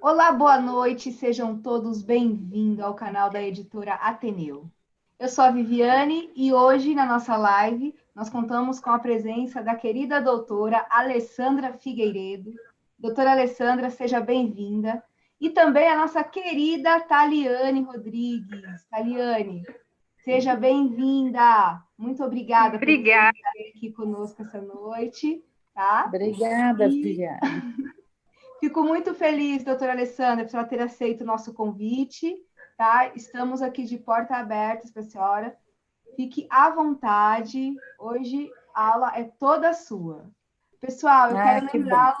Olá, boa noite, sejam todos bem-vindos ao canal da editora Ateneu. Eu sou a Viviane e hoje na nossa live nós contamos com a presença da querida doutora Alessandra Figueiredo. Doutora Alessandra, seja bem-vinda. E também a nossa querida Taliane Rodrigues. Taliane, seja bem-vinda. Muito obrigada por você Obrigada. estar aqui conosco essa noite, tá? Obrigada, E Viviane. fico muito feliz, doutora Alessandra, por ela ter aceito o nosso convite, tá? Estamos aqui de porta aberta para a senhora. Fique à vontade. Hoje a aula é toda sua. Pessoal, Que bom.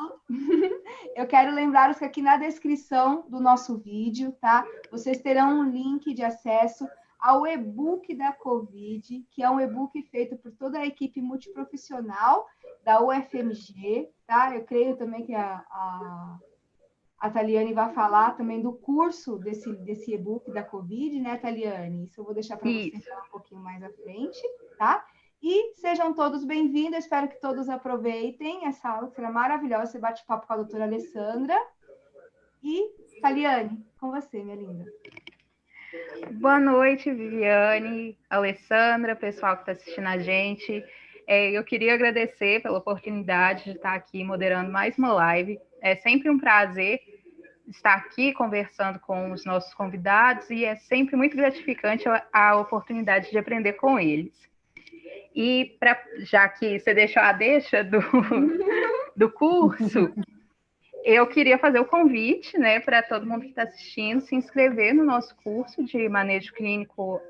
eu quero lembrá-los que aqui na descrição do nosso vídeo, tá? Vocês terão um link de acesso ao e-book da Covid, que é um e-book feito por toda a equipe multiprofissional da UFMG, tá? Eu creio também que a Taliane vai falar também do curso desse e-book da Covid, né, Taliane? Isso eu vou deixar para você Isso. falar um pouquinho mais à frente, tá? E sejam todos bem-vindos, espero que todos aproveitem essa aula, que será maravilhosa, esse bate-papo com a doutora Alessandra. E, Taliane, com você, minha linda. Boa noite, Viviane, Alessandra, pessoal que está assistindo a gente. Eu queria agradecer pela oportunidade de estar aqui moderando mais uma live. É sempre um prazer estar aqui conversando com os nossos convidados e é sempre muito gratificante a oportunidade de aprender com eles. E já que você deixou a deixa do curso, eu queria fazer o convite, né, para todo mundo que está assistindo se inscrever no nosso curso de manejo clínico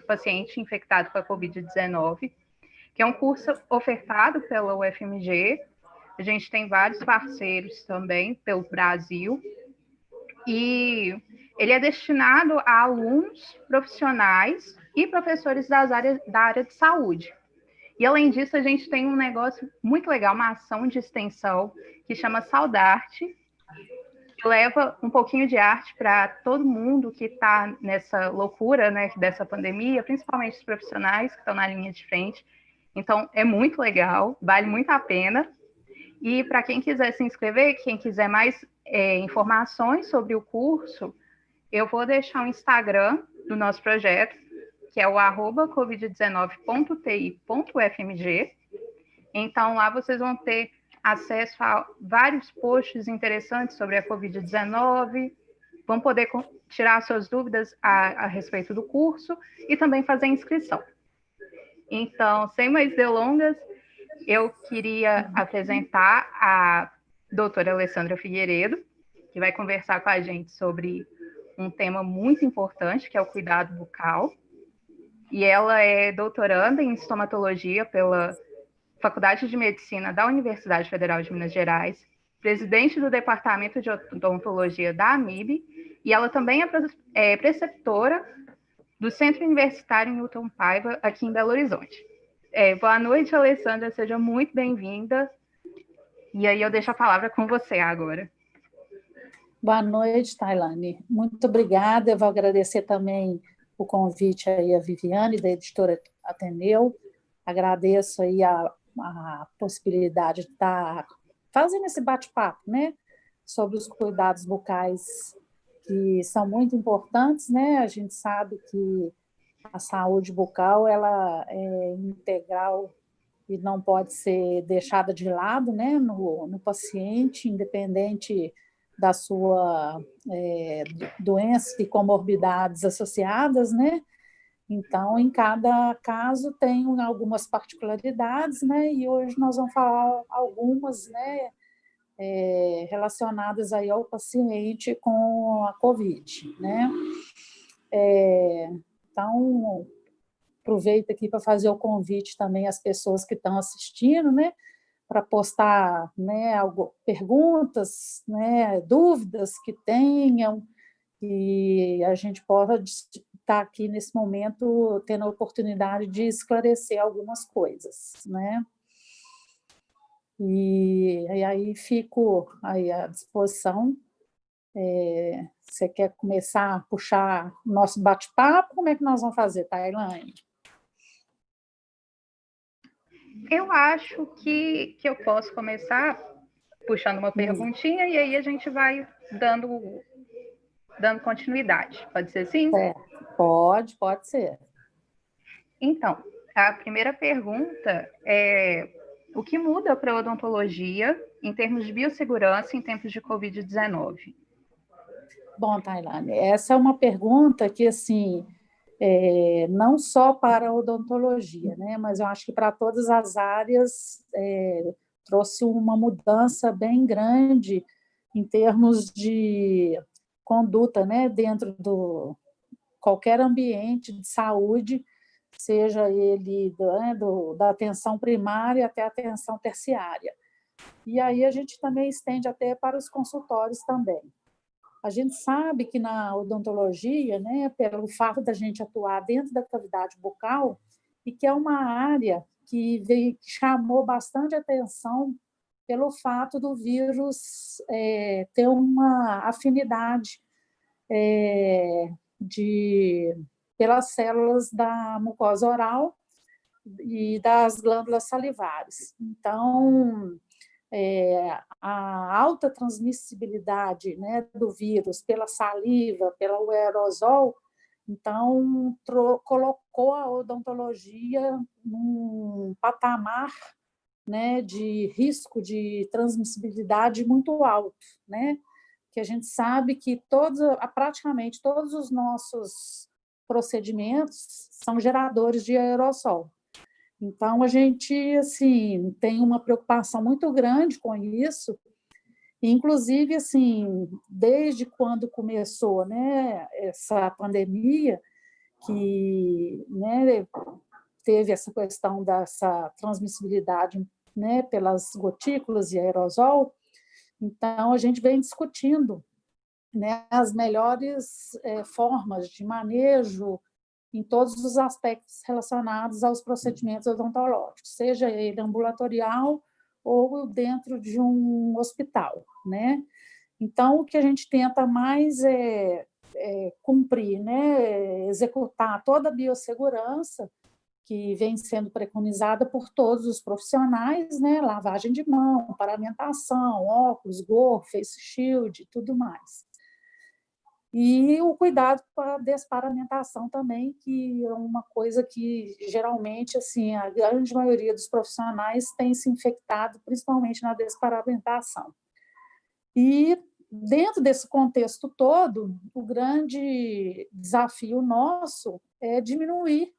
paciente infectado com a Covid-19, que é um curso ofertado pela UFMG. A gente tem vários parceiros também pelo Brasil e ele é destinado a alunos, profissionais e professores da área de saúde. E, além disso, a gente tem um negócio muito legal, uma ação de extensão que chama Saudarte, que leva um pouquinho de arte para todo mundo que está nessa loucura, né, dessa pandemia, principalmente os profissionais que estão na linha de frente. Então, é muito legal, vale muito a pena. E para quem quiser se inscrever, quem quiser mais informações sobre o curso, eu vou deixar o Instagram do nosso projeto, que é o covid19.ti.ufmg. Então, lá vocês vão ter acesso a vários posts interessantes sobre a Covid-19, vão poder tirar suas dúvidas a respeito do curso e também fazer inscrição. Então, sem mais delongas, eu queria apresentar a doutora Alessandra Figueiredo, que vai conversar com a gente sobre um tema muito importante, que é o cuidado bucal. E ela é doutoranda em estomatologia pela Faculdade de Medicina da Universidade Federal de Minas Gerais, presidente do Departamento de Odontologia da AMIB, e ela também é preceptora do Centro Universitário Newton Paiva, aqui em Belo Horizonte. Boa noite, Alessandra, seja muito bem-vinda. E aí eu deixo a palavra com você agora. Boa noite, Tailane. Muito obrigada. Eu vou agradecer também o convite aí a Viviane, da editora Ateneu. Agradeço aí a possibilidade de estar fazendo esse bate-papo, né, sobre os cuidados bucais, que são muito importantes, né? A gente sabe que a saúde bucal ela é integral e não pode ser deixada de lado, né, no paciente, independente da sua doença e comorbidades associadas, né? Então, em cada caso tem algumas particularidades, né? E hoje nós vamos falar algumas, né, relacionadas aí ao paciente com a COVID, né? Então, aproveito aqui para fazer o convite também às pessoas que estão assistindo, né, para postar, né, perguntas, né, dúvidas que tenham, e a gente pode estar aqui nesse momento tendo a oportunidade de esclarecer algumas coisas, né? E aí fico aí à disposição. Você quer começar a puxar o nosso bate-papo? Como é que nós vamos fazer, Tailane? Eu acho que eu posso começar puxando uma perguntinha e aí a gente vai dando continuidade. Pode ser assim? Pode ser. Então, a primeira pergunta é: o que muda para a odontologia em termos de biossegurança em tempos de Covid-19? Bom, Tailane, essa é uma pergunta que, assim, não só para a odontologia, né, mas eu acho que para todas as áreas trouxe uma mudança bem grande em termos de conduta, né, dentro do qualquer ambiente de saúde, seja ele da atenção primária até a atenção terciária. E aí a gente também estende até para os consultórios também. A gente sabe que na odontologia, né, pelo fato da gente atuar dentro da cavidade bucal, e que é uma área que chamou bastante atenção pelo fato do vírus ter uma afinidade pelas células da mucosa oral e das glândulas salivares. Então, a alta transmissibilidade, né, do vírus pela saliva, pelo aerosol, então colocou a odontologia num patamar, né, de risco de transmissibilidade muito alto, né? Que a gente sabe que praticamente todos os nossos procedimentos são geradores de aerossol. Então, a gente assim, tem uma preocupação muito grande com isso, inclusive, assim, desde quando começou, né, essa pandemia, que, né, teve essa questão dessa transmissibilidade, né, pelas gotículas e aerosol, então a gente vem discutindo, né, as melhores formas de manejo em todos os aspectos relacionados aos procedimentos odontológicos, seja ele ambulatorial ou dentro de um hospital, né? Então, o que a gente tenta mais é cumprir, né, executar toda a biossegurança que vem sendo preconizada por todos os profissionais, né, lavagem de mão, paramentação, óculos, gorro, face shield, tudo mais. E o cuidado com a desparamentação também, que é uma coisa que geralmente assim, a grande maioria dos profissionais tem se infectado, principalmente na desparamentação. E dentro desse contexto todo, o grande desafio nosso é diminuir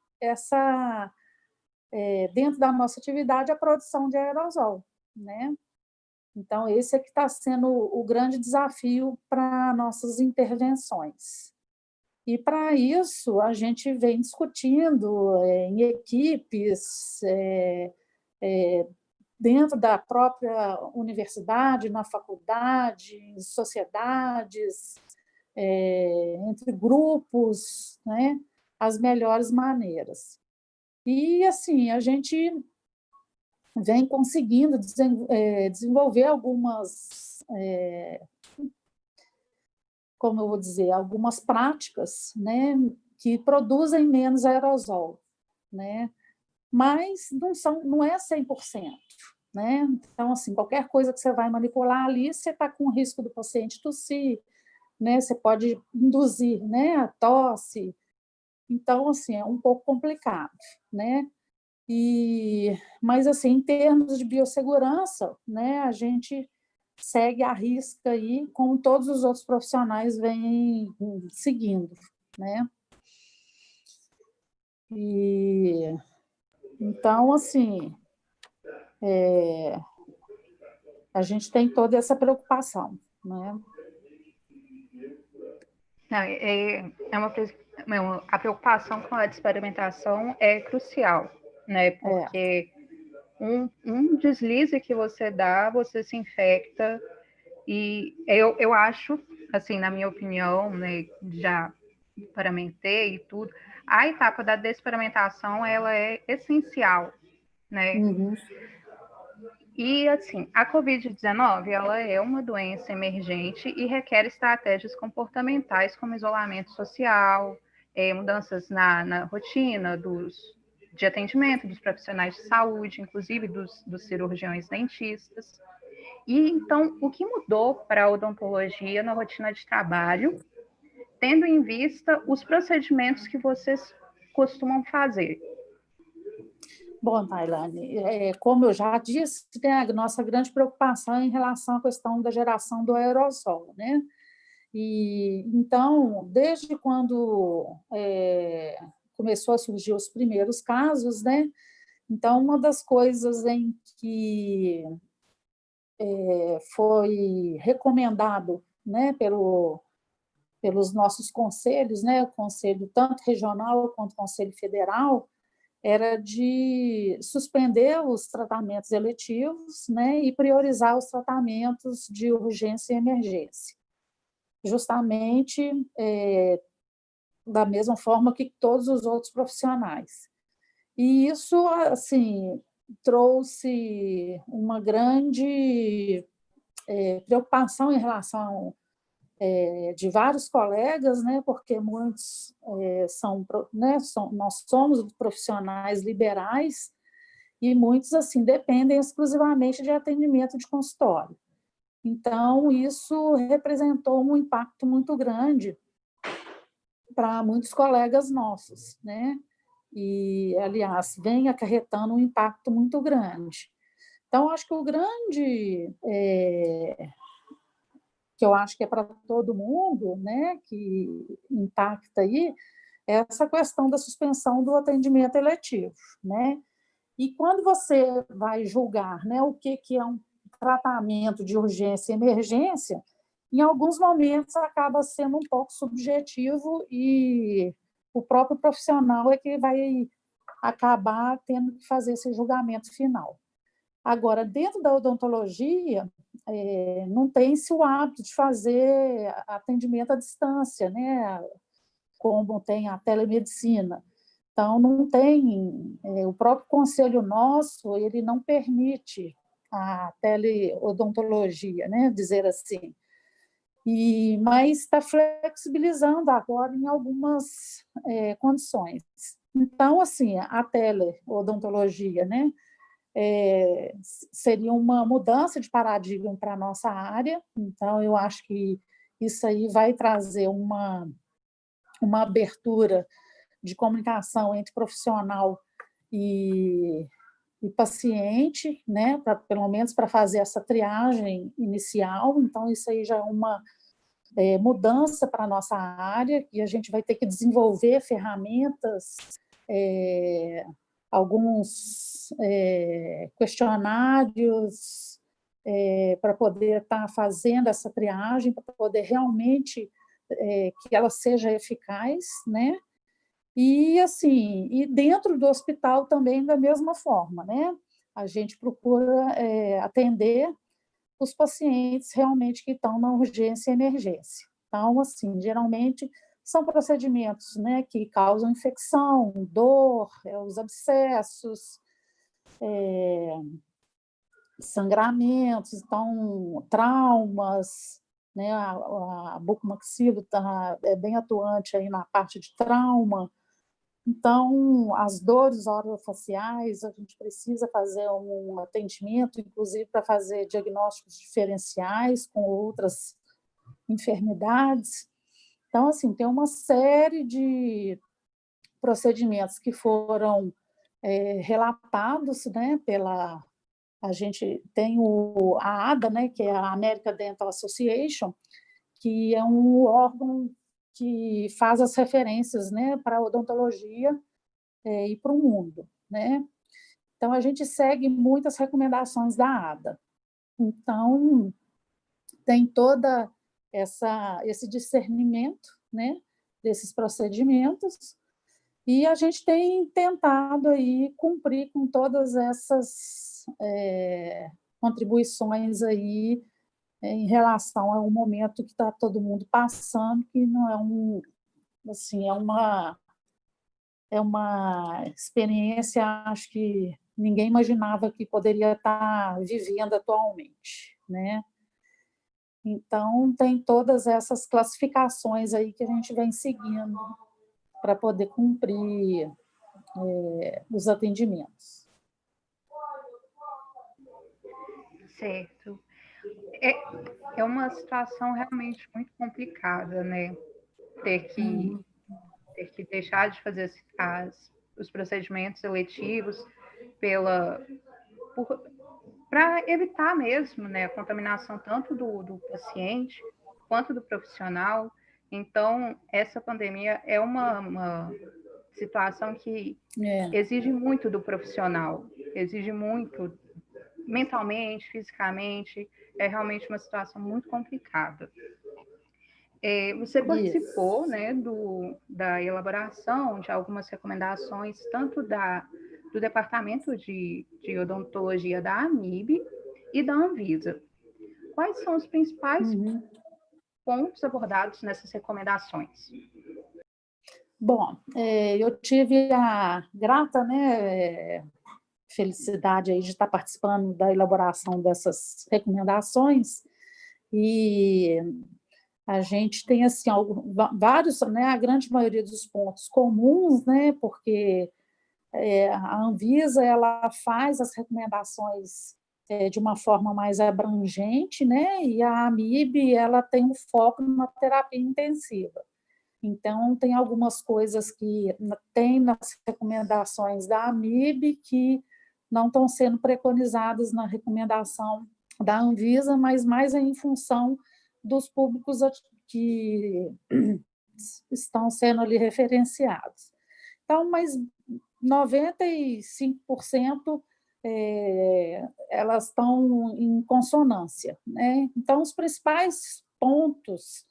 dentro da nossa atividade, a produção de aerosol, né? Então, esse é que está sendo o grande desafio para nossas intervenções. E, para isso, a gente vem discutindo em equipes, dentro da própria universidade, na faculdade, em sociedades, entre grupos, né, as melhores maneiras. E, assim, a gente vem conseguindo desenvolver algumas, como eu vou dizer, algumas práticas, né, que produzem menos aerosol, né, mas não é 100%, né? Então, assim, qualquer coisa que você vai manipular ali, você está com o risco do paciente tossir, né? Você pode induzir, né, a tosse. Então, assim, é um pouco complicado, né? Mas, assim, em termos de biossegurança, né, a gente segue à risca aí, como todos os outros profissionais vêm seguindo, né? Então, assim, a gente tem toda essa preocupação, né? A preocupação com a experimentação é crucial, né? Porque um deslize que você dá, você se infecta. E eu acho, assim, na minha opinião, né, já paramentei e tudo, a etapa da desparamentação, ela é essencial, né? Uhum. E, assim, a Covid-19, ela é uma doença emergente e requer estratégias comportamentais como isolamento social, mudanças na rotina de atendimento dos profissionais de saúde, inclusive dos cirurgiões dentistas. E então, o que mudou para a odontologia na rotina de trabalho, tendo em vista os procedimentos que vocês costumam fazer? Bom, Tailane, como eu já disse, tem a nossa grande preocupação em relação à questão da geração do aerossol, né? E então, desde quando começou a surgir os primeiros casos, né? Então, uma das coisas em que foi recomendado, né, pelos nossos conselhos, né, o conselho tanto regional quanto o conselho federal, era de suspender os tratamentos eletivos, né, e priorizar os tratamentos de urgência e emergência, justamente da mesma forma que todos os outros profissionais. E isso, assim, trouxe uma grande preocupação em relação de vários colegas, né, porque muitos nós somos profissionais liberais e muitos assim dependem exclusivamente de atendimento de consultório. Então, isso representou um impacto muito grande para muitos colegas nossos, né? E, aliás, vem acarretando um impacto muito grande. Então, acho que o grande que eu acho que é para todo mundo, né, que impacta aí, é essa questão da suspensão do atendimento eletivo, né? E quando você vai julgar, né, o que é um tratamento de urgência e emergência, em alguns momentos acaba sendo um pouco subjetivo e o próprio profissional é que vai acabar tendo que fazer esse julgamento final. Agora, dentro da odontologia, não tem-se o hábito de fazer atendimento à distância, né? Como tem a telemedicina. Então, não tem, o próprio conselho nosso, ele não permite a teleodontologia, né? Dizer assim. Mas está flexibilizando agora em algumas condições. Então, assim, a teleodontologia, né? Seria uma mudança de paradigma para a nossa área, então eu acho que isso aí vai trazer uma abertura de comunicação entre profissional e paciente, né, pelo menos para fazer essa triagem inicial, então isso aí já é uma mudança para a nossa área, e a gente vai ter que desenvolver ferramentas, alguns questionários para poder estar fazendo essa triagem, para poder realmente que ela seja eficaz, né? E assim, e dentro do hospital também da mesma forma, né? A gente procura atender os pacientes realmente que estão na urgência e emergência. Então, assim, geralmente são procedimentos, né, que causam infecção, dor, os abscessos, sangramentos, então, traumas, né, a bucomaxilo é bem atuante aí na parte de trauma. Então, as dores orofaciais, a gente precisa fazer um atendimento, inclusive para fazer diagnósticos diferenciais com outras enfermidades. Então, assim, tem uma série de procedimentos que foram relatados, né, a gente tem a ADA, né, que é a American Dental Association, que é um órgão que faz as referências, né, para a odontologia e para o mundo, né? Então, a gente segue muitas recomendações da ADA. Então, tem toda esse discernimento, né, desses procedimentos, e a gente tem tentado aí cumprir com todas essas contribuições aí em relação ao momento que está todo mundo passando, que não é assim, é uma experiência, acho que ninguém imaginava que poderia estar vivendo atualmente, né? Então, tem todas essas classificações aí que a gente vem seguindo para poder cumprir os atendimentos. Certo. é uma situação realmente muito complicada, né? Ter que deixar de fazer os procedimentos eletivos para evitar mesmo, né, a contaminação tanto do paciente quanto do profissional. Então, essa pandemia é uma situação que exige muito do profissional, exige muito mentalmente, fisicamente, é realmente uma situação muito complicada. Você participou, né, da elaboração de algumas recomendações, tanto do Departamento de Odontologia da AMIB e da Anvisa. Quais são os principais pontos abordados nessas recomendações? Bom, eu tive a grata, né, felicidade aí de estar participando da elaboração dessas recomendações, e a gente tem assim vários, né, a grande maioria dos pontos comuns, né, porque a Anvisa ela faz as recomendações de uma forma mais abrangente, né, e a AMIB ela tem um foco na terapia intensiva. Então, tem algumas coisas que tem nas recomendações da AMIB que não estão sendo preconizadas na recomendação da Anvisa, mas mais em função dos públicos que estão sendo ali referenciados. Então, mas 95% elas estão em consonância, né? Então, os principais pontos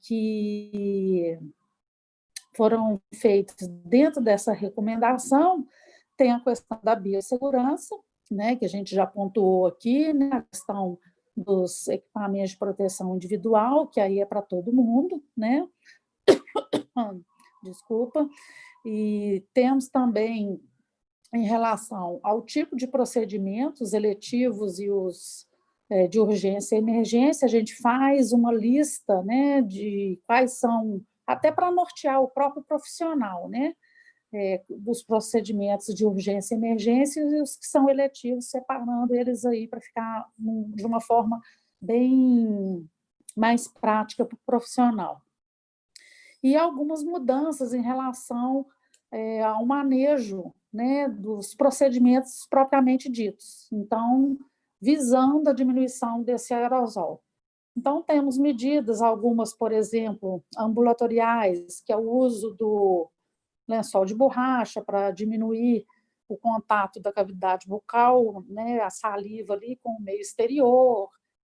que foram feitos dentro dessa recomendação tem a questão da biossegurança, né, que a gente já pontuou aqui, né, a questão dos equipamentos de proteção individual, que aí é para todo mundo, né? Desculpa. E temos também, em relação ao tipo de procedimentos eletivos e os de urgência e emergência, a gente faz uma lista, né, de quais são, até para nortear o próprio profissional, né, dos procedimentos de urgência e emergência e os que são eletivos, separando eles aí para ficar de uma forma bem mais prática para o profissional. E algumas mudanças em relação ao manejo, né, dos procedimentos propriamente ditos. Então, visando a diminuição desse aerosol. Então, temos medidas, algumas, por exemplo, ambulatoriais, que é o uso do lençol de borracha para diminuir o contato da cavidade bucal, né, a saliva ali com o meio exterior,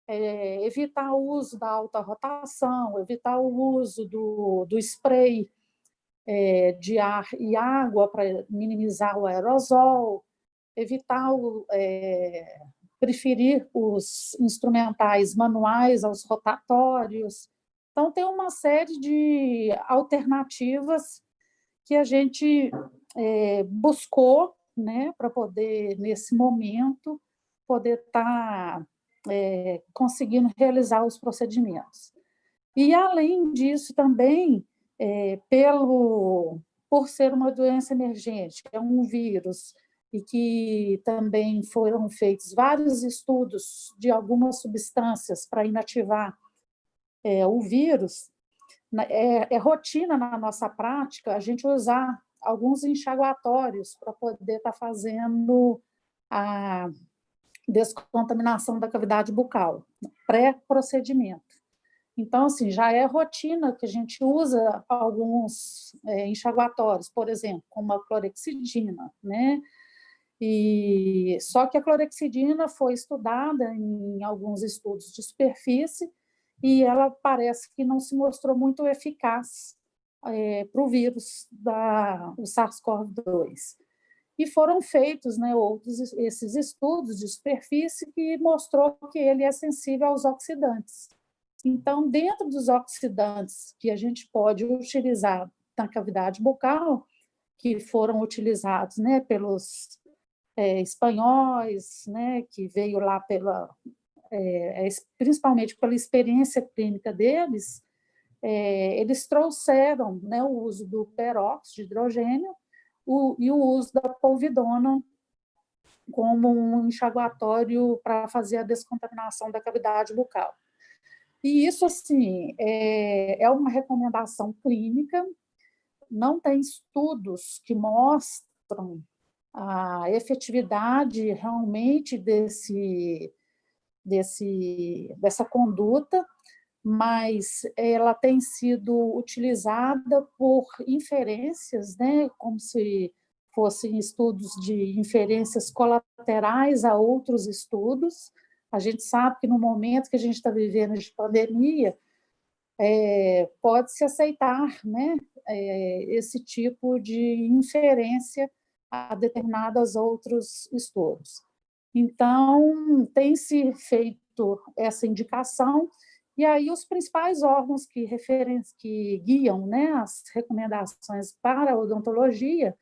evitar o uso da alta rotação, evitar o uso do spray de ar e água para minimizar o aerosol, evitar preferir os instrumentais manuais aos rotatórios. Então, tem uma série de alternativas que a gente buscou, né, para poder, nesse momento, poder estar conseguindo realizar os procedimentos. E, além disso, também, por ser uma doença emergente, é um vírus, e que também foram feitos vários estudos de algumas substâncias para inativar o vírus, é rotina na nossa prática a gente usar alguns enxaguatórios para poder estar fazendo a descontaminação da cavidade bucal, pré-procedimento. Então, assim, já é rotina que a gente usa alguns enxaguatórios, por exemplo, como a clorexidina, né? E só que a clorexidina foi estudada em alguns estudos de superfície e ela parece que não se mostrou muito eficaz para o vírus do SARS-CoV-2. E foram feitos, né, esses estudos de superfície que mostrou que ele é sensível aos oxidantes. Então, dentro dos oxidantes que a gente pode utilizar na cavidade bucal, que foram utilizados, né, pelos espanhóis, né, que veio lá principalmente pela experiência clínica deles, eles trouxeram, né, o uso do peróxido de hidrogênio e o uso da povidona como um enxaguatório para fazer a descontaminação da cavidade bucal. E isso, assim, é uma recomendação clínica, não tem estudos que mostram a efetividade realmente dessa conduta, mas ela tem sido utilizada por inferências, né, como se fossem estudos de inferências colaterais a outros estudos. A gente sabe que no momento que a gente está vivendo de pandemia, pode-se aceitar, né, esse tipo de inferência a determinados outros estudos. Então, tem-se feito essa indicação, e aí os principais órgãos que guiam, né, as recomendações para a odontologia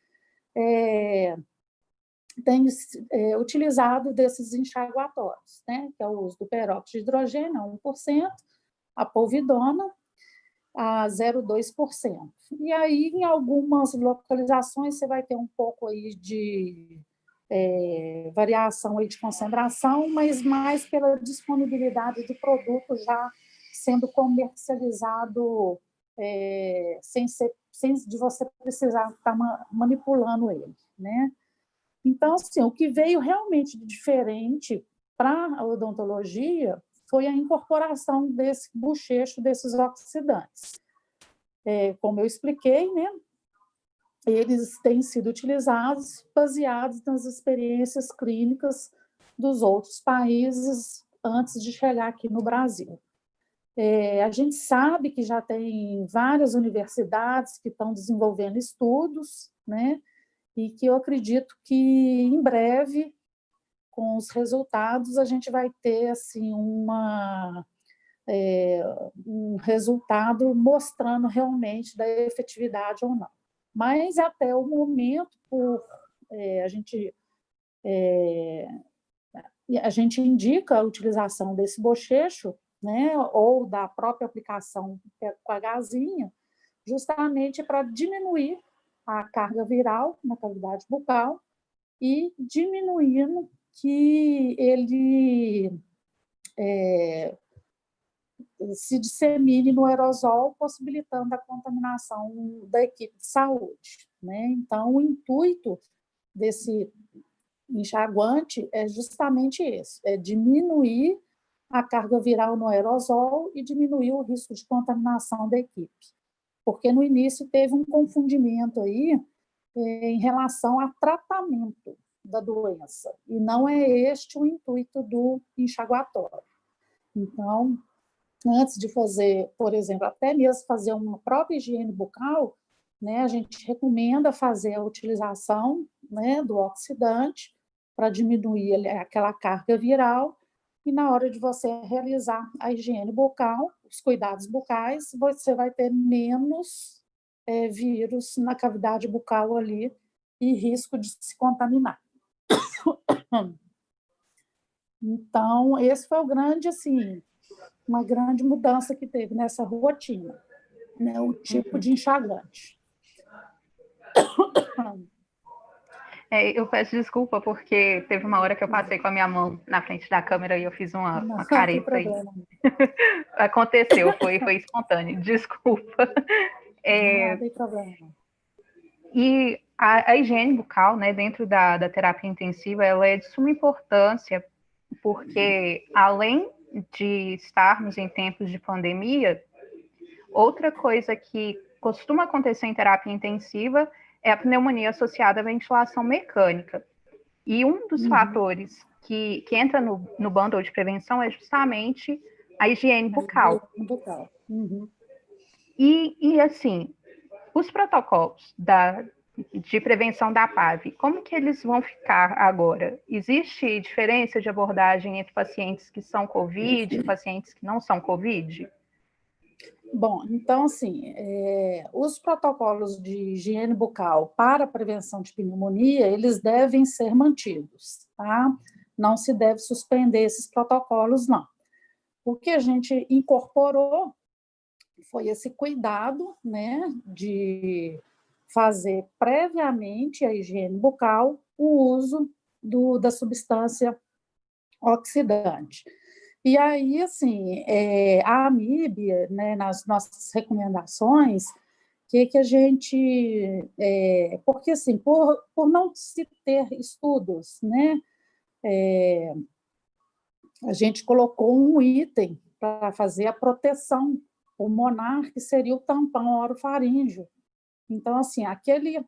têm utilizado desses enxaguatórios, né, que é o uso do peróxido de hidrogênio a 1%, a povidona a 0,2%. E aí, em algumas localizações, você vai ter um pouco aí de variação aí de concentração, mas mais pela disponibilidade do produto já sendo comercializado sem de você precisar estar manipulando ele, né? Então, assim, o que veio realmente de diferente para a odontologia foi a incorporação desse bochecho, desses oxidantes. Como eu expliquei, né, eles têm sido utilizados baseados nas experiências clínicas dos outros países antes de chegar aqui no Brasil. A gente sabe que já tem várias universidades que estão desenvolvendo estudos, né, e que eu acredito que em breve, com os resultados, a gente vai ter assim um resultado mostrando realmente da efetividade ou não. Mas até o momento, a gente indica a utilização desse bochecho, né, ou da própria aplicação com a gazinha, justamente para diminuir a carga viral na cavidade bucal e diminuindo que ele se dissemine no aerosol, possibilitando a contaminação da equipe de saúde, né? Então, o intuito desse enxaguante é justamente esse, é diminuir a carga viral no aerosol e diminuir o risco de contaminação da equipe. Porque no início teve um confundimento aí em relação a tratamento da doença, e não é este o intuito do enxaguatório. Então, antes de fazer, por exemplo, até mesmo fazer uma própria higiene bucal, né, a gente recomenda fazer a utilização, né, do oxidante para diminuir aquela carga viral, e na hora de você realizar a higiene bucal, os cuidados bucais, você vai ter menos vírus na cavidade bucal ali e risco de se contaminar. Então, esse foi o grande, assim, uma grande mudança que teve nessa rotina, né, o tipo de enxaguante. Eu peço desculpa porque teve uma hora que eu passei com a minha mão na frente da câmera e eu fiz uma careta aí. Aconteceu, foi espontâneo, desculpa. Não tem problema. E a higiene bucal, né, dentro da terapia intensiva, ela é de suma importância, porque além de estarmos em tempos de pandemia, outra coisa que costuma acontecer em terapia intensiva é a pneumonia associada à ventilação mecânica. E um dos fatores que entra no bundle de prevenção é justamente a higiene bucal. E assim, os protocolos de prevenção da PAV, como que eles vão ficar agora? Existe diferença de abordagem entre pacientes que são COVID e pacientes que não são COVID? Bom, então, assim, os protocolos de higiene bucal para a prevenção de pneumonia, eles devem ser mantidos, tá? Não se deve suspender esses protocolos, não. O que a gente incorporou foi esse cuidado, né, de fazer previamente a higiene bucal, o uso da substância oxidante. E aí, assim, a AMIB, né, nas nossas recomendações, que a gente... porque, assim, por não se ter estudos, né, a gente colocou um item para fazer a proteção pulmonar, que seria o tampão orofaríngeo. Então, assim, aquele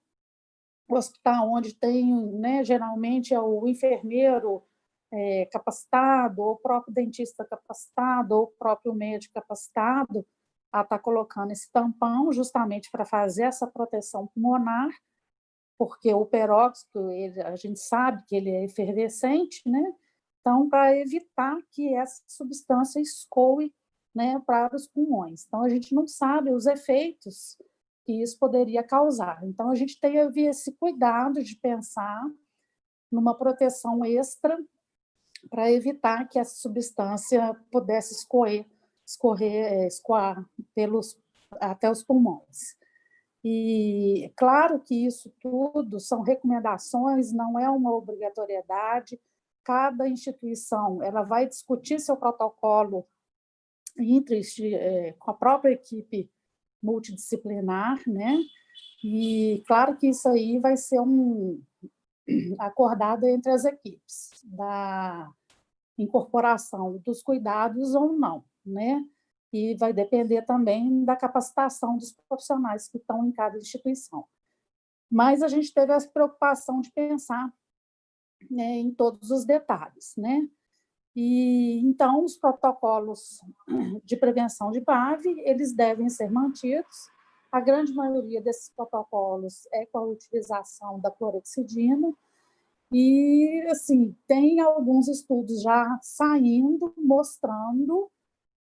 hospital onde tem, né, geralmente é o enfermeiro capacitado, ou o próprio dentista capacitado, ou o próprio médico capacitado, a estar colocando esse tampão justamente para fazer essa proteção pulmonar, porque o peróxido, a gente sabe que ele é efervescente, né? Então, para evitar que essa substância escoe, né, para os pulmões. Então, a gente não sabe os efeitos que isso poderia causar. Então, a gente teve esse cuidado de pensar numa proteção extra para evitar que essa substância pudesse escoar até os pulmões. E claro que isso tudo são recomendações, não é uma obrigatoriedade. Cada instituição ela vai discutir seu protocolo com a própria equipe multidisciplinar, né? E claro que isso aí vai ser acordado entre as equipes da incorporação dos cuidados ou não, né? E vai depender também da capacitação dos profissionais que estão em cada instituição. Mas a gente teve essa preocupação de pensar, né, em todos os detalhes, né? E então os protocolos de prevenção de PAV, eles devem ser mantidos. A grande maioria desses protocolos é com a utilização da clorexidina. E assim, tem alguns estudos já saindo mostrando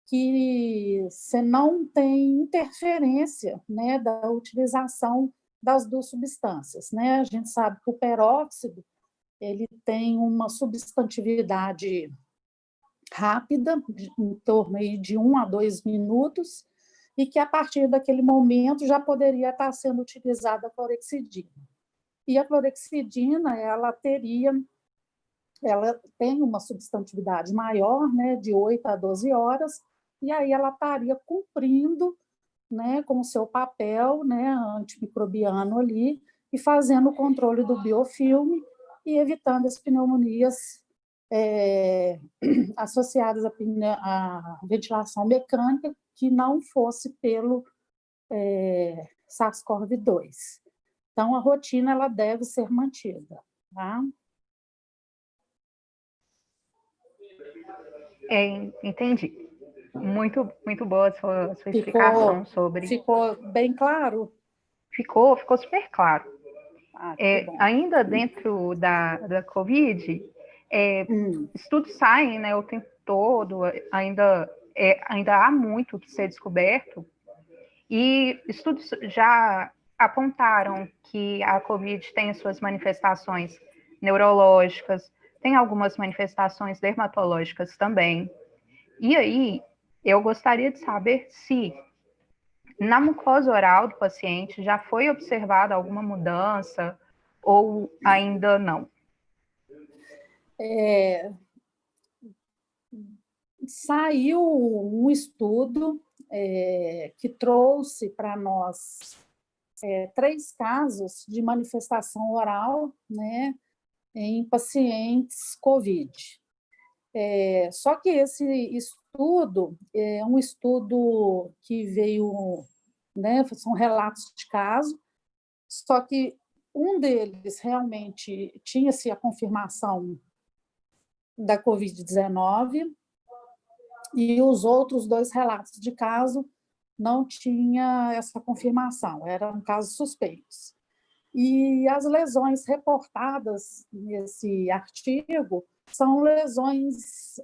que você não tem interferência, né, da utilização das duas substâncias, né? A gente sabe que o peróxido ele tem uma substantividade rápida, em torno aí de 1 a 2 minutos, e que a partir daquele momento já poderia estar sendo utilizada a clorexidina. E a clorexidina, ela tem uma substantividade maior, né, de 8 a 12 horas, e aí ela estaria cumprindo, né, com o seu papel, né, antimicrobiano ali, e fazendo o controle do biofilme e evitando as pneumonias associadas à ventilação mecânica que não fosse pelo SARS-CoV-2. Então, a rotina ela deve ser mantida, tá? Entendi. Muito boa a sua explicação sobre... Ficou bem claro? Ficou super claro. Ainda dentro da COVID, estudos saem, né, o tempo todo, ainda há muito que ser descoberto, e estudos já apontaram que a COVID tem as suas manifestações neurológicas, tem algumas manifestações dermatológicas também. E aí, eu gostaria de saber se na mucosa oral do paciente já foi observada alguma mudança ou ainda não? Saiu um estudo que trouxe para nós 3 casos de manifestação oral, né, em pacientes COVID. Só que esse estudo é um estudo que veio, né, são relatos de caso, só que um deles realmente tinha-se a confirmação da Covid-19 e os outros 2 relatos de caso não tinha essa confirmação, eram casos suspeitos. E as lesões reportadas nesse artigo são lesões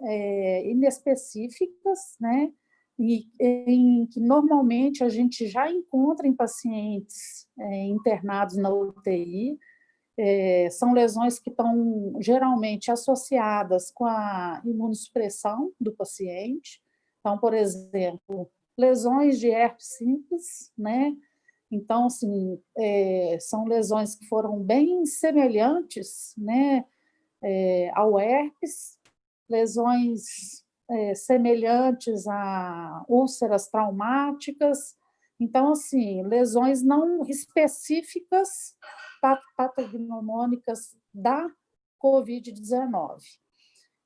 inespecíficas, né? E em que normalmente a gente já encontra em pacientes internados na UTI. São lesões que estão geralmente associadas com a imunossupressão do paciente. Então, por exemplo, lesões de herpes simples, né? Então, assim, são lesões que foram bem semelhantes, né, ao herpes, lesões semelhantes a úlceras traumáticas. Então, assim, lesões não específicas patognomônicas da Covid-19.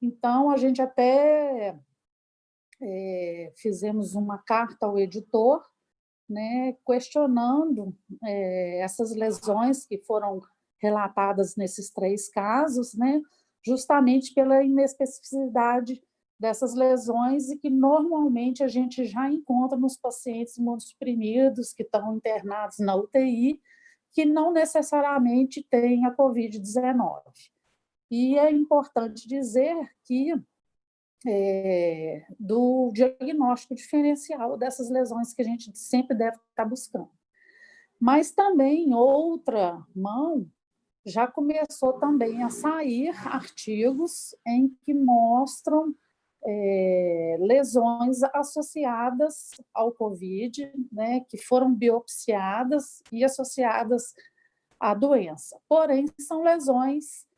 Então, a gente até fizemos uma carta ao editor, né, questionando essas lesões que foram relatadas nesses 3 casos, né, justamente pela inespecificidade dessas lesões e que normalmente a gente já encontra nos pacientes imunossuprimidos que estão internados na UTI, que não necessariamente têm a Covid-19. E é importante dizer que do diagnóstico diferencial dessas lesões que a gente sempre deve estar buscando. Mas também, em outra mão, já começou também a sair artigos em que mostram lesões associadas ao COVID, né, que foram biopsiadas e associadas à doença. Porém, são lesões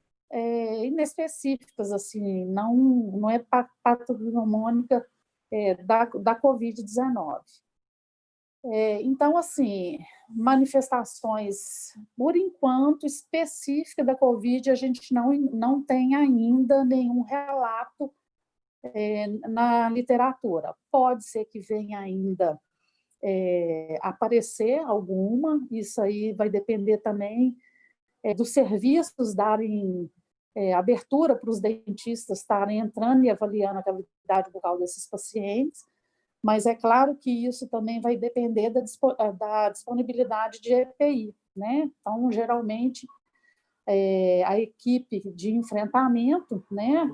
inespecíficas, assim, não é patognomônica da Covid-19. Então, assim, manifestações, por enquanto, específicas da Covid, a gente não tem ainda nenhum relato na literatura. Pode ser que venha ainda aparecer alguma, isso aí vai depender também dos serviços darem abertura para os dentistas estarem entrando e avaliando a cavidade bucal desses pacientes, mas é claro que isso também vai depender da disponibilidade de EPI, né? Então, geralmente, a equipe de enfrentamento, né?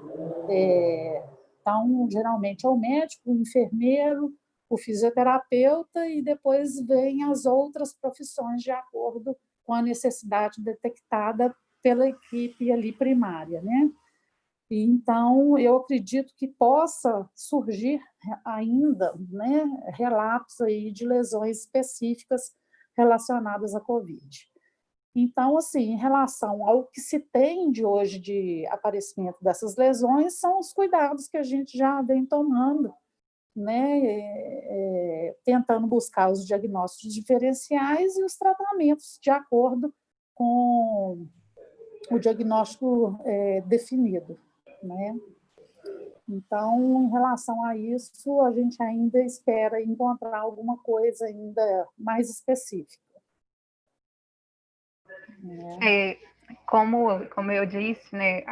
Então, geralmente é o médico, o enfermeiro, o fisioterapeuta e depois vem as outras profissões de acordo com a necessidade detectada pela equipe ali primária, né? E, então, eu acredito que possa surgir ainda, né, relatos aí de lesões específicas relacionadas à Covid. Então, assim, em relação ao que se tem de hoje de aparecimento dessas lesões, são os cuidados que a gente já vem tomando, né, tentando buscar os diagnósticos diferenciais e os tratamentos de acordo com o diagnóstico definido, né? Então, em relação a isso, a gente ainda espera encontrar alguma coisa ainda mais específica. Como eu disse, né,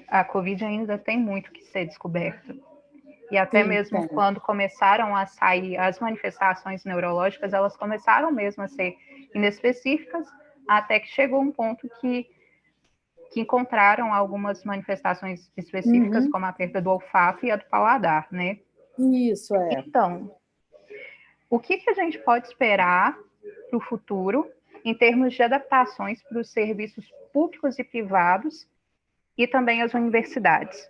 a Covid ainda tem muito que ser descoberto. E até mesmo quando começaram a sair as manifestações neurológicas, elas começaram mesmo a ser inespecíficas, até que chegou um ponto que encontraram algumas manifestações específicas, como a perda do olfato e a do paladar, né? Isso, é. Então, o que a gente pode esperar para o futuro em termos de adaptações para os serviços públicos e privados e também as universidades?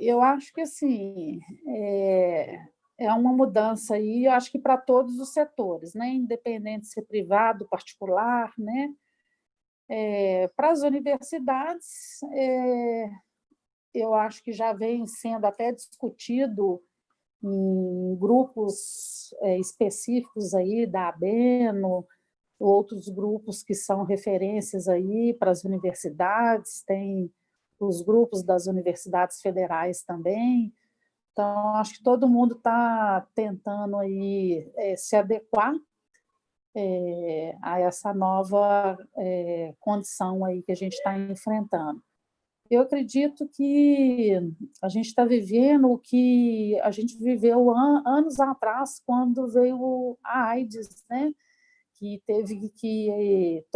Eu acho que assim é uma mudança aí, eu acho que para todos os setores, né? Independente de ser privado, particular, né? Para as universidades, eu acho que já vem sendo até discutido em grupos específicos aí da ABENO, outros grupos que são referências aí para as universidades, tem os grupos das universidades federais também. Então, acho que todo mundo está tentando aí se adequar a essa nova condição aí que a gente está enfrentando. Eu acredito que a gente está vivendo o que a gente viveu anos atrás, quando veio a AIDS, né? Que teve que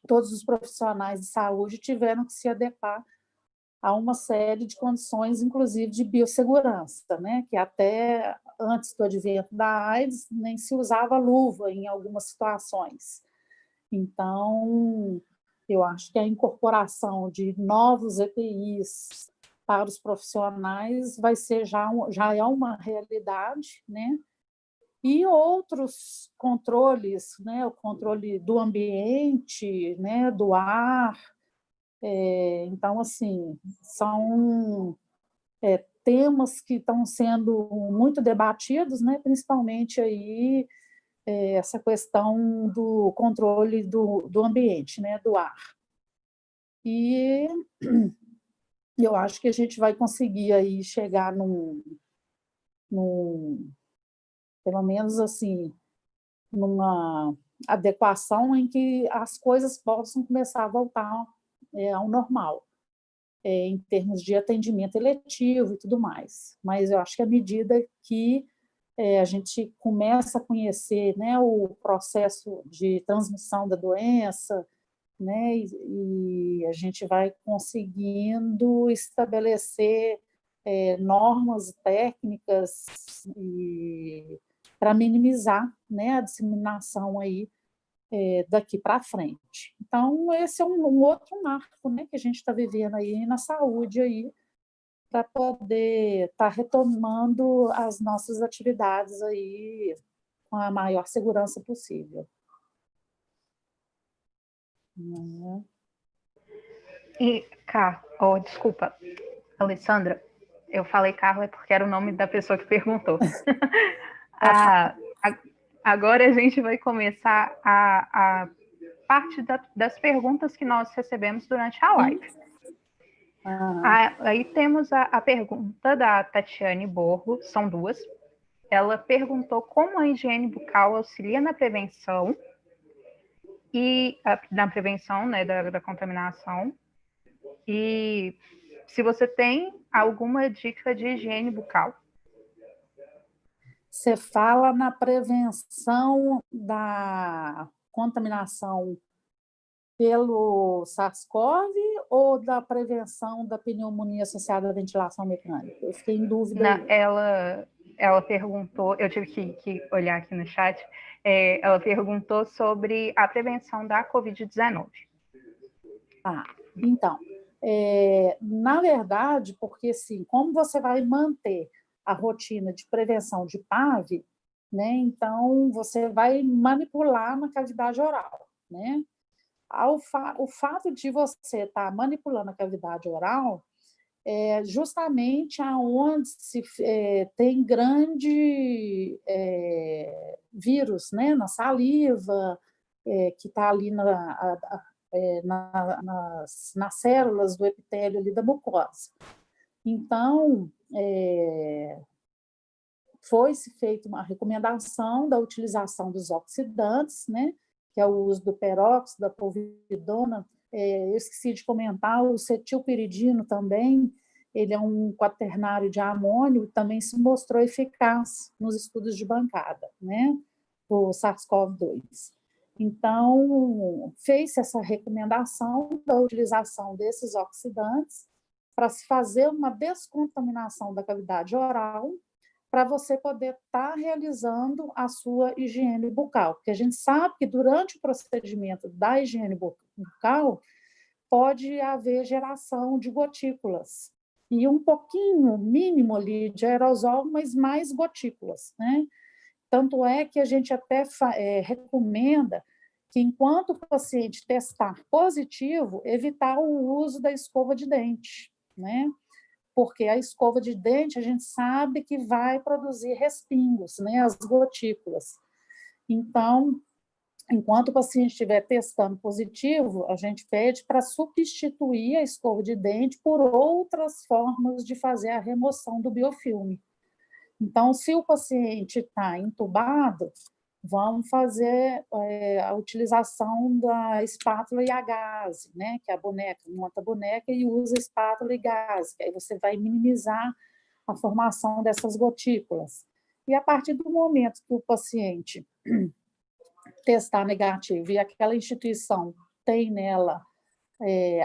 todos os profissionais de saúde tiveram que se adequar a uma série de condições, inclusive de biossegurança, né? Que até antes do advento da AIDS nem se usava luva em algumas situações. Então, eu acho que a incorporação de novos EPIs para os profissionais vai ser já é uma realidade, né? e outros controles, né, o controle do ambiente, né, do ar. Então, assim, são temas que estão sendo muito debatidos, né, principalmente aí essa questão do controle do ambiente, né, do ar. E eu acho que a gente vai conseguir aí chegar pelo menos assim, numa adequação em que as coisas possam começar a voltar ao normal, em termos de atendimento eletivo e tudo mais. Mas eu acho que à medida que a gente começa a conhecer, né, o processo de transmissão da doença, né, e a gente vai conseguindo estabelecer normas técnicas para minimizar, né, a disseminação aí daqui para frente. Então, esse é um outro marco, né, que a gente está vivendo aí na saúde aí, para poder estar retomando as nossas atividades aí com a maior segurança possível. E, desculpa, Alessandra, eu falei Carla porque era o nome da pessoa que perguntou. Agora a gente vai começar a parte das perguntas que nós recebemos durante a live. Aí temos a pergunta da Tatiane Borgo, são duas. Ela perguntou como a higiene bucal auxilia na prevenção né, da contaminação, e se você tem alguma dica de higiene bucal. Você fala na prevenção da contaminação pelo SARS-CoV ou da prevenção da pneumonia associada à ventilação mecânica? Eu fiquei em dúvida. Ela perguntou, eu tive que olhar aqui no chat, ela perguntou sobre a prevenção da Covid-19. Então, na verdade, porque assim, como você vai manter a rotina de prevenção de PAV, né, então você vai manipular na cavidade oral, né? O fato de você estar manipulando a cavidade oral é justamente aonde tem grande vírus, né, na saliva, que está ali nas células do epitélio ali da mucosa. Então, foi-se feita uma recomendação da utilização dos oxidantes, né, que é o uso do peróxido, da povidona. Eu esqueci de comentar, o cetilpiridino também, ele é um quaternário de amônio e também se mostrou eficaz nos estudos de bancada, né, do SARS-CoV-2. Então, fez-se essa recomendação da utilização desses oxidantes para se fazer uma descontaminação da cavidade oral, para você poder estar realizando a sua higiene bucal. Porque a gente sabe que durante o procedimento da higiene bucal pode haver geração de gotículas e um pouquinho mínimo ali de aerosol, mas mais gotículas, né? Tanto é que a gente até recomenda que, enquanto o paciente testar positivo, evitar o uso da escova de dente, né? Porque a escova de dente a gente sabe que vai produzir respingos, né? As gotículas. Então, enquanto o paciente estiver testando positivo, a gente pede para substituir a escova de dente por outras formas de fazer a remoção do biofilme. Então, se o paciente está entubado, vamos fazer a utilização da espátula e a gaze, né? Que é a boneca, monta a boneca e usa a espátula e gaze, que aí você vai minimizar a formação dessas gotículas. E a partir do momento que o paciente testar negativo e aquela instituição tem nela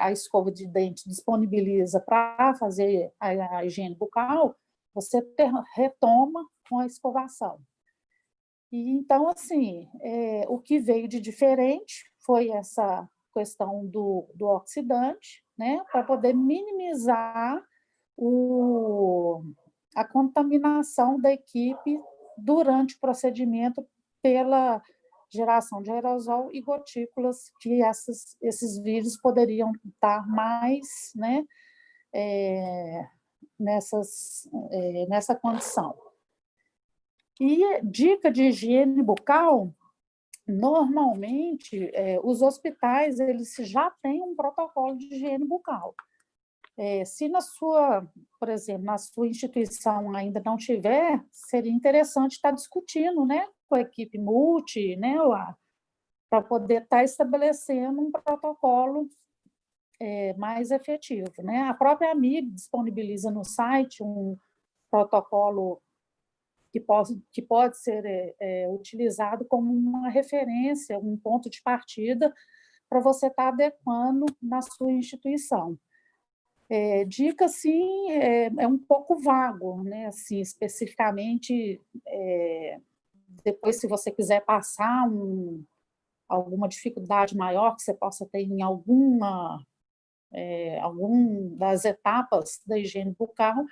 a escova de dente, disponibiliza para fazer a higiene bucal, você retoma com a escovação. E, então, assim, o que veio de diferente foi essa questão do oxidante, né, para poder minimizar a contaminação da equipe durante o procedimento pela geração de aerosol e gotículas, que esses vírus poderiam estar mais, né, nessa condição. E dica de higiene bucal, normalmente, os hospitais eles já têm um protocolo de higiene bucal. Se por exemplo, na sua instituição ainda não tiver, seria interessante estar discutindo, né, com a equipe multi, né, lá, para poder estar estabelecendo um protocolo mais efetivo, né? A própria AMIB disponibiliza no site um protocolo que pode ser utilizado como uma referência, um ponto de partida para você estar adequando na sua instituição. Dica, sim, é um pouco vago, né? Assim, especificamente, depois, se você quiser passar alguma dificuldade maior que você possa ter em algum das etapas da higiene bucal,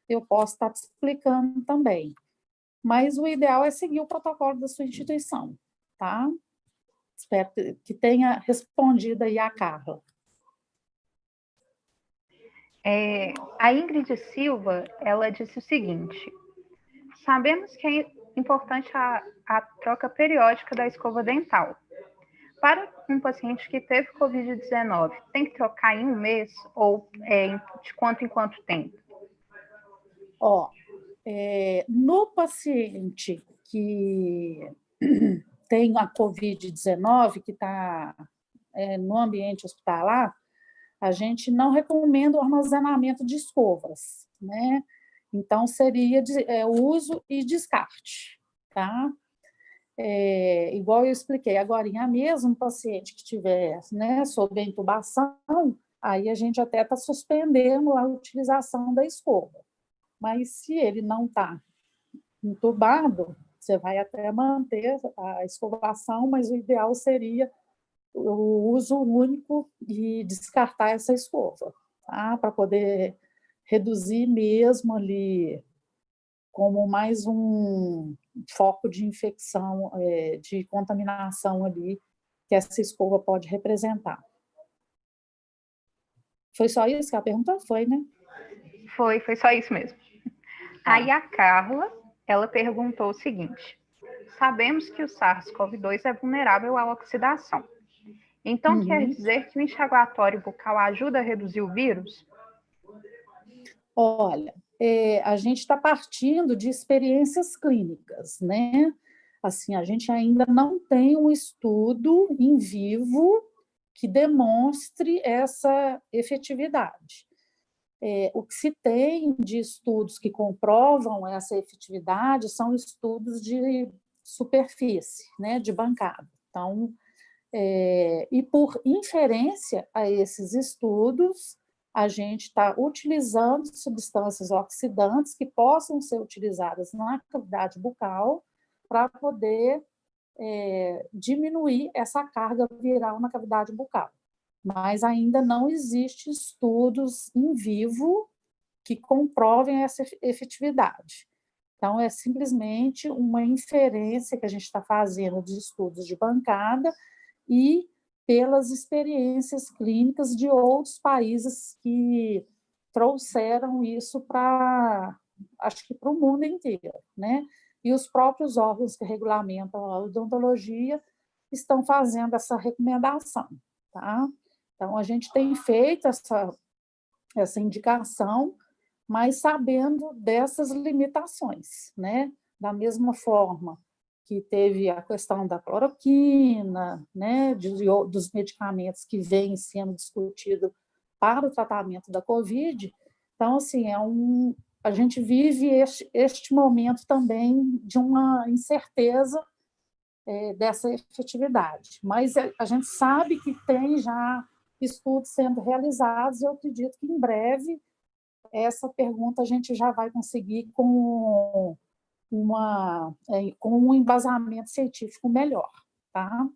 eu posso estar te explicando também. Mas o ideal é seguir o protocolo da sua instituição, tá? Espero que tenha respondido aí a Carla. A Ingrid Silva, ela disse o seguinte: sabemos que é importante a troca periódica da escova dental. Para um paciente que teve Covid-19, tem que trocar em um mês ou de quanto em quanto tempo? No paciente que tem a Covid-19, que está no ambiente hospitalar, a gente não recomenda o armazenamento de escovas, né? Então, seria o uso e descarte, tá? Igual eu expliquei agora, mesmo um paciente que estiver, né, sob a intubação, aí a gente até está suspendendo a utilização da escova. Mas se ele não está entubado, você vai até manter a escovação, mas o ideal seria o uso único e descartar essa escova, tá? Para poder reduzir mesmo ali como mais um foco de infecção, de contaminação ali que essa escova pode representar. Foi só isso que a pergunta foi, né? Foi só isso mesmo. Aí a Carla, ela perguntou o seguinte: sabemos que o SARS-CoV-2 é vulnerável à oxidação. Então, quer dizer que o enxaguatório bucal ajuda a reduzir o vírus? Olha, a gente está partindo de experiências clínicas, né? Assim, a gente ainda não tem um estudo em vivo que demonstre essa efetividade. O que se tem de estudos que comprovam essa efetividade são estudos de superfície, né, de bancada. Então, e por inferência a esses estudos, a gente está utilizando substâncias oxidantes que possam ser utilizadas na cavidade bucal para poder diminuir essa carga viral na cavidade bucal. Mas ainda não existe estudos em vivo que comprovem essa efetividade. Então, é simplesmente uma inferência que a gente está fazendo de estudos de bancada e pelas experiências clínicas de outros países que trouxeram isso acho que para o mundo inteiro, né? E os próprios órgãos que regulamentam a odontologia estão fazendo essa recomendação, tá? Então, a gente tem feito essa indicação, mas sabendo dessas limitações, né? Da mesma forma que teve a questão da cloroquina, né? Dos medicamentos que vêm sendo discutidos para o tratamento da Covid. Então, assim, a gente vive este momento também de uma incerteza dessa efetividade. Mas a gente sabe que tem já estudos sendo realizados e eu acredito que em breve essa pergunta a gente já vai conseguir com um embasamento científico melhor, tá?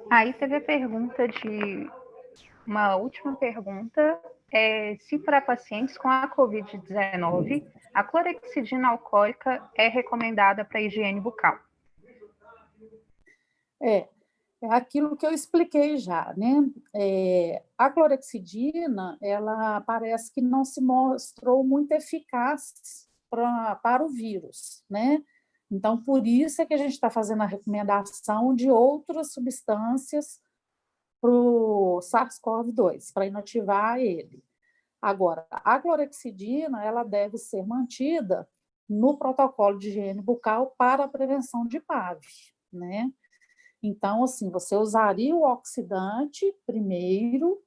Aí teve uma última pergunta se para pacientes com a COVID-19, a clorexidina alcoólica é recomendada para higiene bucal. É aquilo que eu expliquei já, né? A clorexidina, ela parece que não se mostrou muito eficaz para o vírus, né? Então, por isso é que a gente está fazendo a recomendação de outras substâncias para o SARS-CoV-2, para inativar ele. Agora, a clorexidina, ela deve ser mantida no protocolo de higiene bucal para a prevenção de PAV, né? Então, assim, você usaria o oxidante primeiro.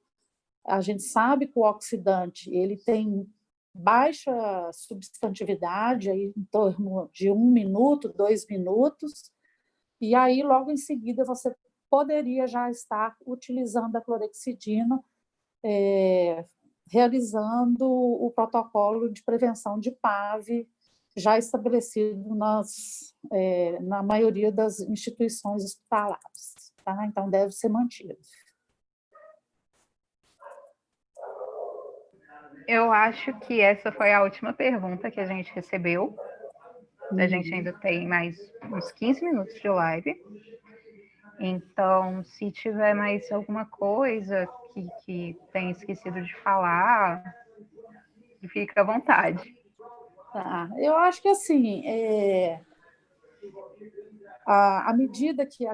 A gente sabe que o oxidante ele tem baixa substantividade, aí em torno de 1 minuto, 2 minutos, e aí, logo em seguida, você poderia já estar utilizando a clorexidina, realizando o protocolo de prevenção de PAV, já estabelecido na maioria das instituições hospitalares. Tá? Então, deve ser mantido. Eu acho que essa foi a última pergunta que a gente recebeu. A gente ainda tem mais uns 15 minutos de live. Então, se tiver mais alguma coisa que tenha esquecido de falar, fica à vontade. Tá. Eu acho que, assim, à medida que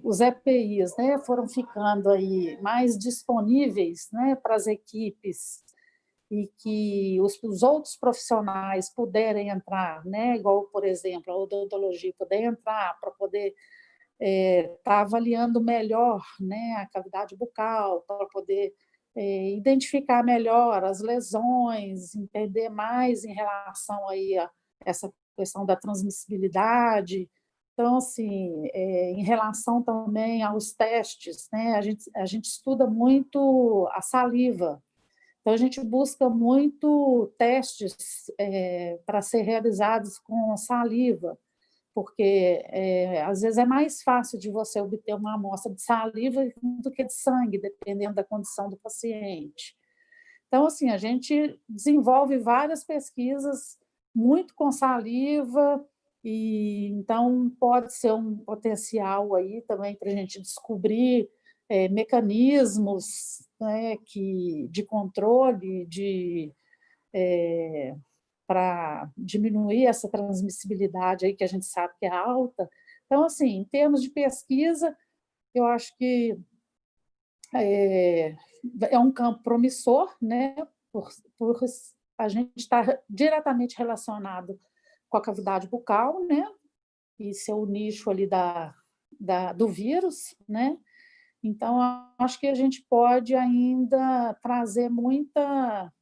os EPIs, né, foram ficando aí mais disponíveis, né, para as equipes e que os outros profissionais puderem entrar, né, igual, por exemplo, a odontologia poder entrar para poder estar avaliando melhor, né, a cavidade bucal, para poder identificar melhor as lesões, entender mais em relação aí a essa questão da transmissibilidade. Então, assim, em relação também aos testes, né, a gente estuda muito a saliva. Então, a gente busca muito testes para ser realizados com saliva, porque às vezes é mais fácil de você obter uma amostra de saliva do que de sangue, dependendo da condição do paciente. Então, assim, a gente desenvolve várias pesquisas muito com saliva, e então pode ser um potencial aí também para a gente descobrir mecanismos, né, de controle, para diminuir essa transmissibilidade aí que a gente sabe que é alta. Então, assim, em termos de pesquisa, eu acho que é um campo promissor, né, por a gente estar diretamente relacionado com a cavidade bucal, né, e ser o nicho ali do vírus, né. Então, acho que a gente pode ainda trazer muita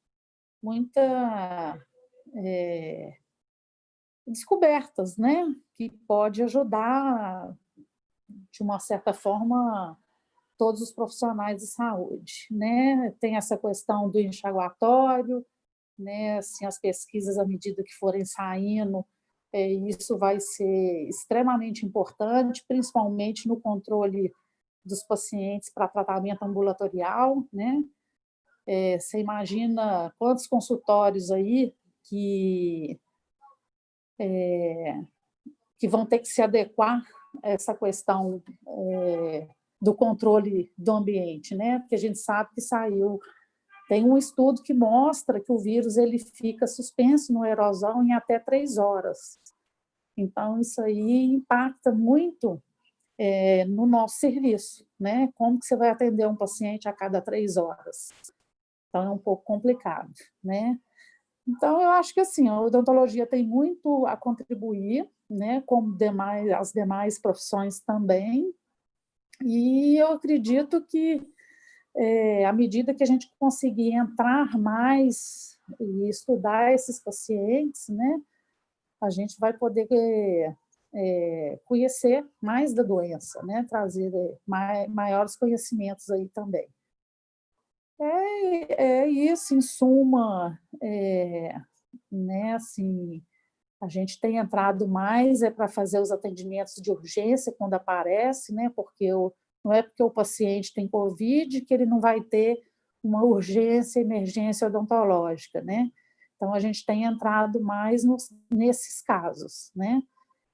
descobertas, né, que pode ajudar, de uma certa forma, todos os profissionais de saúde, né? Tem essa questão do enxaguatório, né? Assim, as pesquisas, à medida que forem saindo, isso vai ser extremamente importante, principalmente no controle dos pacientes para tratamento ambulatorial, né? Você imagina quantos consultórios aí que vão ter que se adequar a essa questão do controle do ambiente, né? Porque a gente sabe que tem um estudo que mostra que o vírus ele fica suspenso no aerosol em até 3 horas. Então, isso aí impacta muito no nosso serviço, né? Como que você vai atender um paciente a cada 3 horas? Então, é um pouco complicado, né? Então, eu acho que assim, a odontologia tem muito a contribuir, né, como as demais profissões também, e eu acredito que, à medida que a gente conseguir entrar mais e estudar esses pacientes, né, a gente vai poder conhecer mais da doença, né, trazer maiores conhecimentos aí também. É isso, em suma, né, assim, a gente tem entrado mais para fazer os atendimentos de urgência quando aparece, né, porque não é porque o paciente tem Covid que ele não vai ter uma urgência, emergência odontológica, né? Então, a gente tem entrado mais nesses casos, né?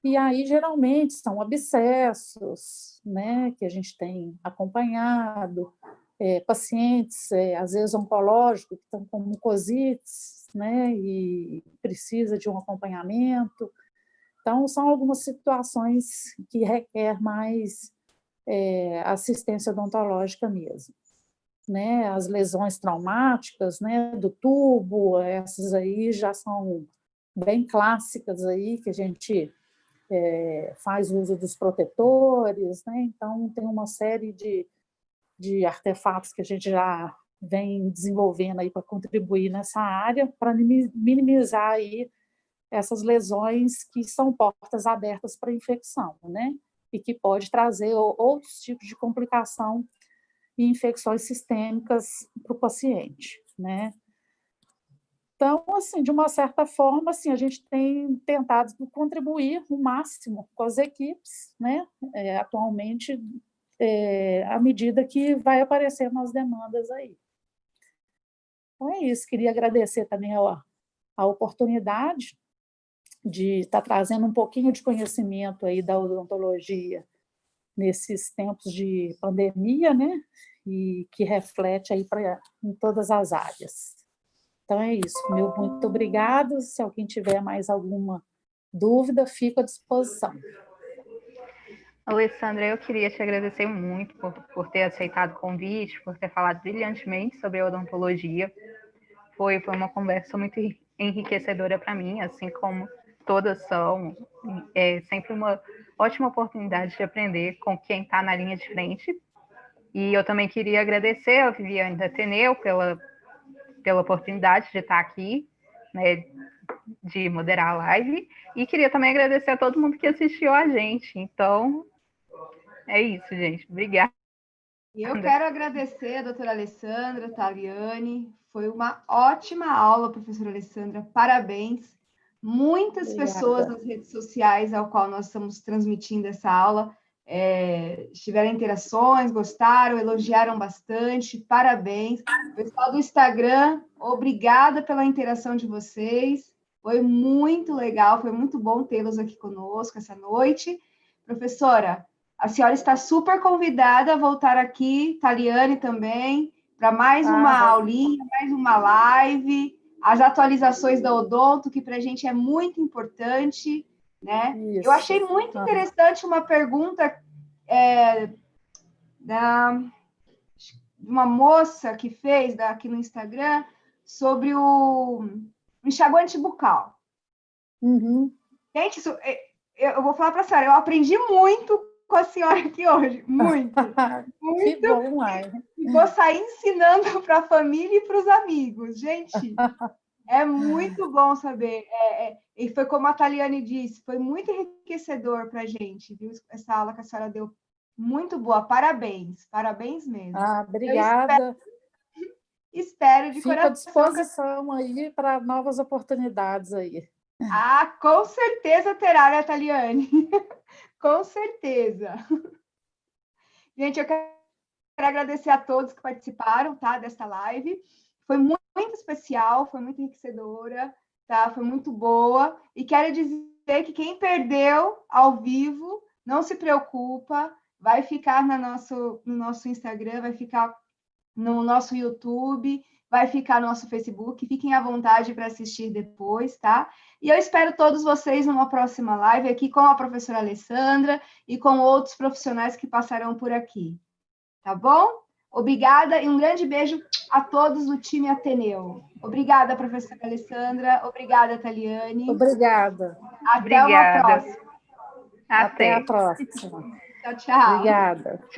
E aí, geralmente, são abscessos, né, que a gente tem acompanhado, pacientes, às vezes, oncológicos, que estão com mucosites, né, e precisa de um acompanhamento. Então, são algumas situações que requer mais assistência odontológica mesmo. Né? As lesões traumáticas, né, do tubo, essas aí já são bem clássicas aí, que a gente faz uso dos protetores, né? Então tem uma série de artefatos que a gente já vem desenvolvendo aí para contribuir nessa área, para minimizar aí essas lesões que são portas abertas para infecção, né? E que pode trazer outros tipos de complicação e infecções sistêmicas para o paciente, né? Então, assim, de uma certa forma, assim, a gente tem tentado contribuir o máximo com as equipes, né? Atualmente, à medida que vai aparecendo as demandas aí. Então, é isso. Queria agradecer também a oportunidade de estar trazendo um pouquinho de conhecimento aí da odontologia nesses tempos de pandemia, né? E que reflete aí em todas as áreas. Então é isso, meu muito obrigado. Se alguém tiver mais alguma dúvida, fico à disposição. Alessandra, eu queria te agradecer muito por ter aceitado o convite, por ter falado brilhantemente sobre a odontologia. Foi uma conversa muito enriquecedora para mim, assim como todas são. É sempre uma ótima oportunidade de aprender com quem está na linha de frente. E eu também queria agradecer a Viviane da Ateneu pela oportunidade de estar aqui, né, de moderar a live. E queria também agradecer a todo mundo que assistiu a gente. Então, é isso, gente. Obrigada. E eu quero agradecer a doutora Alessandra Tagliani. Foi uma ótima aula, professora Alessandra. Parabéns. Muitas pessoas nas redes sociais ao qual nós estamos transmitindo essa aula tiveram interações, gostaram, elogiaram bastante. Parabéns. Pessoal do Instagram, obrigada pela interação de vocês. Foi muito legal, foi muito bom tê-los aqui conosco essa noite. Professora, a senhora está super convidada a voltar aqui, Taliane também, para mais uma aulinha, mais uma live, as atualizações da Odonto, que para a gente é muito importante, né? Isso. Eu achei muito interessante uma pergunta de uma moça que fez aqui no Instagram sobre o enxaguante bucal. Uhum. Gente, eu vou falar para a senhora, eu aprendi muito com a senhora aqui hoje, muito, muito. Que bom, Ai. E vou sair ensinando para a família e para os amigos. Gente, é muito bom saber. E foi como a Taliane disse, foi muito enriquecedor para a gente, viu? Essa aula que a senhora deu, muito boa. Parabéns, parabéns mesmo. Obrigada. Espero de coração. Fico à disposição aí para novas oportunidades aí. Com certeza terá, né, Taliane? Com certeza. Gente, eu quero agradecer a todos que participaram, tá, desta live. Foi muito especial, foi muito enriquecedora, tá? Foi muito boa. E quero dizer que quem perdeu ao vivo, não se preocupa, vai ficar no nosso Instagram, vai ficar no nosso YouTube, vai ficar no nosso Facebook. Fiquem à vontade para assistir depois, tá? E eu espero todos vocês numa próxima live aqui com a professora Alessandra e com outros profissionais que passarão por aqui. Tá bom? Obrigada e um grande beijo a todos do time Ateneu. Obrigada, professora Alessandra. Obrigada, Taliane. Obrigada. Até uma próxima. Até a próxima. Tchau, tchau. Obrigada. Tchau.